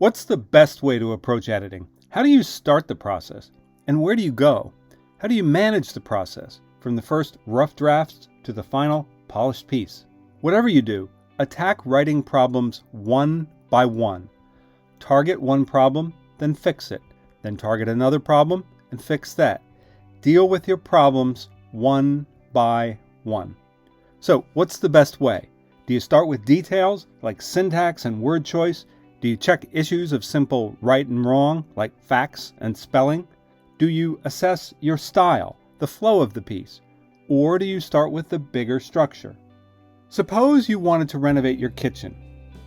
What's the best way to approach editing? How do you start the process? And where do you go? How do you manage the process, from the first rough drafts to the final polished piece? Whatever you do, attack writing problems one by one. Target one problem, then fix it. Then target another problem and fix that. Deal with your problems one by one. So, what's the best way? Do you start with details like syntax and word choice? Do you check issues of simple right and wrong like facts and spelling? Do you assess your style, the flow of the piece? Or do you start with the bigger structure? Suppose you wanted to renovate your kitchen.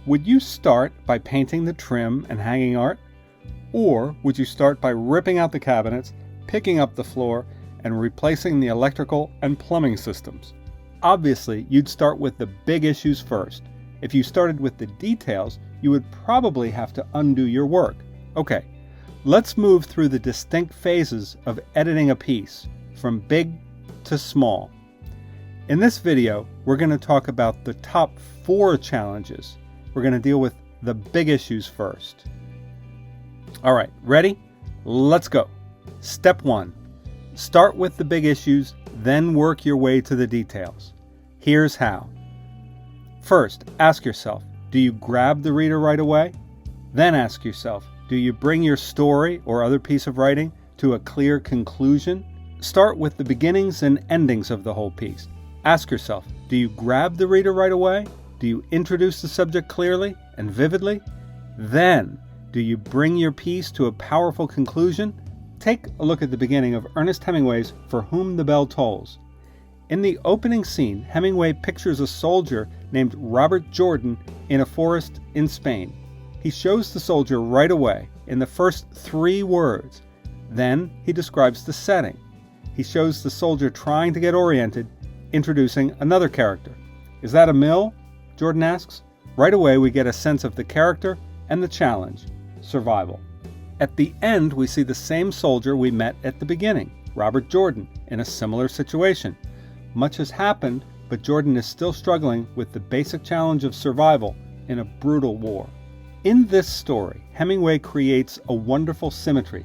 Would you start by painting the trim and hanging art? Or would you start by ripping out the cabinets, picking up the floor, and replacing the electrical and plumbing systems? Obviously, you'd start with the big issues first. If you started with the details, you would probably have to undo your work. Okay, let's move through the distinct phases of editing a piece, from big to small. In this video, we're going to talk about the top 4 challenges. We're going to deal with the big issues first. All right, ready? Let's go. Step 1. Start with the big issues, then work your way to the details. Here's how. First, ask yourself, do you grab the reader right away? Then ask yourself, do you bring your story or other piece of writing to a clear conclusion? Start with the beginnings and endings of the whole piece. Ask yourself, do you grab the reader right away? Do you introduce the subject clearly and vividly? Then, do you bring your piece to a powerful conclusion? Take a look at the beginning of Ernest Hemingway's For Whom the Bell Tolls. In the opening scene, Hemingway pictures a soldier named Robert Jordan in a forest in Spain. He shows the soldier right away in the first 3 words. Then he describes the setting. He shows the soldier trying to get oriented, introducing another character. Is that a mill? Jordan asks. Right away we get a sense of the character and the challenge, survival. At the end we see the same soldier we met at the beginning, Robert Jordan, in a similar situation. Much has happened, but Jordan is still struggling with the basic challenge of survival in a brutal war. In this story, Hemingway creates a wonderful symmetry.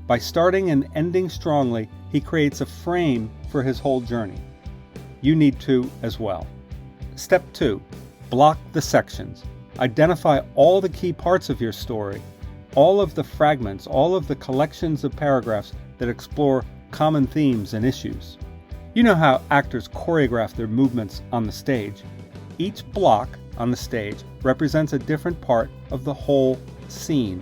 By starting and ending strongly, he creates a frame for his whole journey. You need to as well. Step 2. Block the sections. Identify all the key parts of your story, all of the fragments, all of the collections of paragraphs that explore common themes and issues. You know how actors choreograph their movements on the stage. Each block on the stage represents a different part of the whole scene.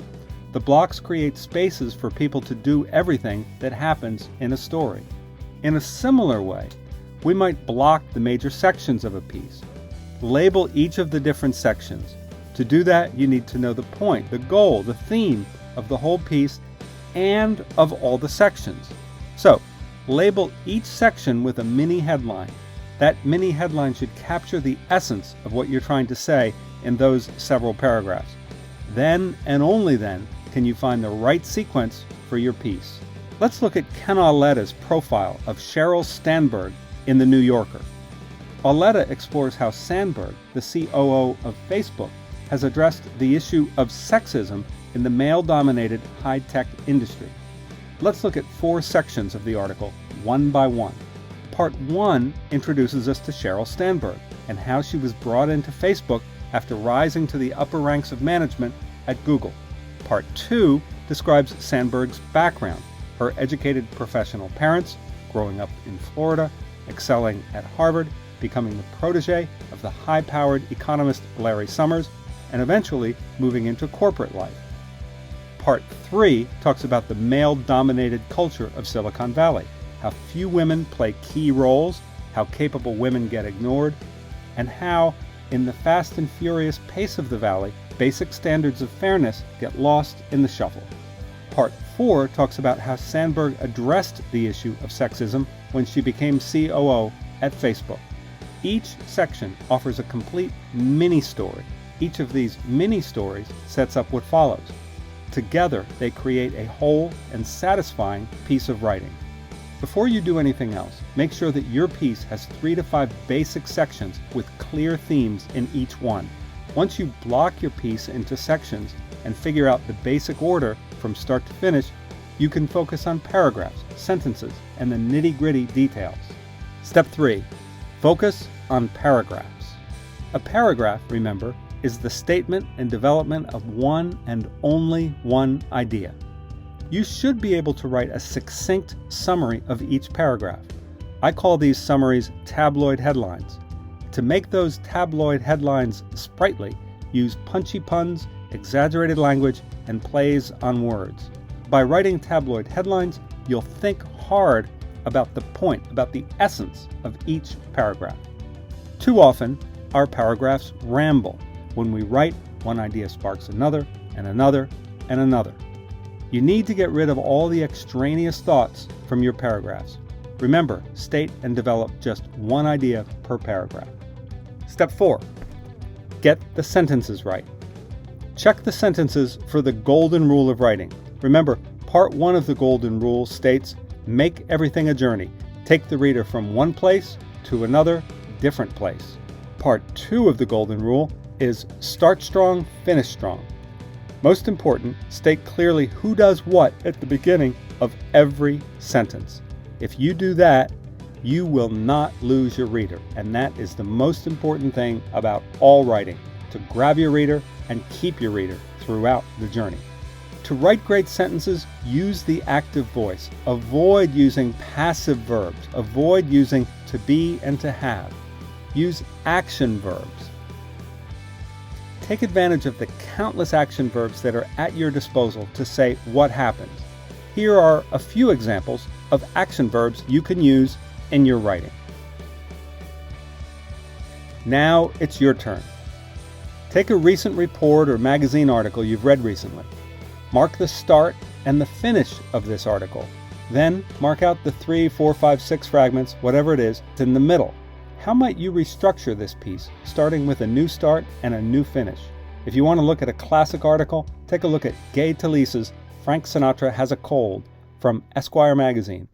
The blocks create spaces for people to do everything that happens in a story. In a similar way, we might block the major sections of a piece. Label each of the different sections. To do that, you need to know the point, the goal, the theme of the whole piece and of all the sections. So, label each section with a mini headline. That mini headline should capture the essence of what you're trying to say in those several paragraphs. Then and only then can you find the right sequence for your piece. Let's look at Ken Auletta's profile of Sheryl Sandberg in The New Yorker. Auletta explores how Sandberg, the COO of Facebook, has addressed the issue of sexism in the male-dominated high-tech industry. Let's look at 4 sections of the article, one by one. Part 1 introduces us to Sheryl Sandberg and how she was brought into Facebook after rising to the upper ranks of management at Google. Part 2 describes Sandberg's background, her educated professional parents, growing up in Florida, excelling at Harvard, becoming the protege of the high-powered economist Larry Summers, and eventually moving into corporate life. Part 3 talks about the male-dominated culture of Silicon Valley, how few women play key roles, how capable women get ignored, and how, in the fast and furious pace of the Valley, basic standards of fairness get lost in the shuffle. Part 4 talks about how Sandberg addressed the issue of sexism when she became COO at Facebook. Each section offers a complete mini-story. Each of these mini-stories sets up what follows. Together, they create a whole and satisfying piece of writing. Before you do anything else, make sure that your piece has 3 to 5 basic sections with clear themes in each one. Once you block your piece into sections and figure out the basic order from start to finish, you can focus on paragraphs, sentences, and the nitty-gritty details. Step 3. Focus on paragraphs. A paragraph, remember, is the statement and development of one and only one idea. You should be able to write a succinct summary of each paragraph. I call these summaries tabloid headlines. To make those tabloid headlines sprightly, use punchy puns, exaggerated language, and plays on words. By writing tabloid headlines, you'll think hard about the point, about the essence of each paragraph. Too often, our paragraphs ramble. When we write, one idea sparks another, and another, and another. You need to get rid of all the extraneous thoughts from your paragraphs. Remember, state and develop just one idea per paragraph. Step 4. Get the sentences right. Check the sentences for the golden rule of writing. Remember, part 1 of the golden rule states, make everything a journey. Take the reader from one place to another, different place. Part 2 of the golden rule is start strong, finish strong. Most important, state clearly who does what at the beginning of every sentence. If you do that, you will not lose your reader, and that is the most important thing about all writing, to grab your reader and keep your reader throughout the journey. To write great sentences, use the active voice. Avoid using passive verbs. Avoid using to be and to have. Use action verbs. Take advantage of the countless action verbs that are at your disposal to say what happens. Here are a few examples of action verbs you can use in your writing. Now it's your turn. Take a recent report or magazine article you've read recently. Mark the start and the finish of this article. Then mark out the 3, 4, 5, 6 fragments, whatever it is, in the middle. How might you restructure this piece, starting with a new start and a new finish? If you want to look at a classic article, take a look at Gay Talese's Frank Sinatra Has a Cold from Esquire magazine.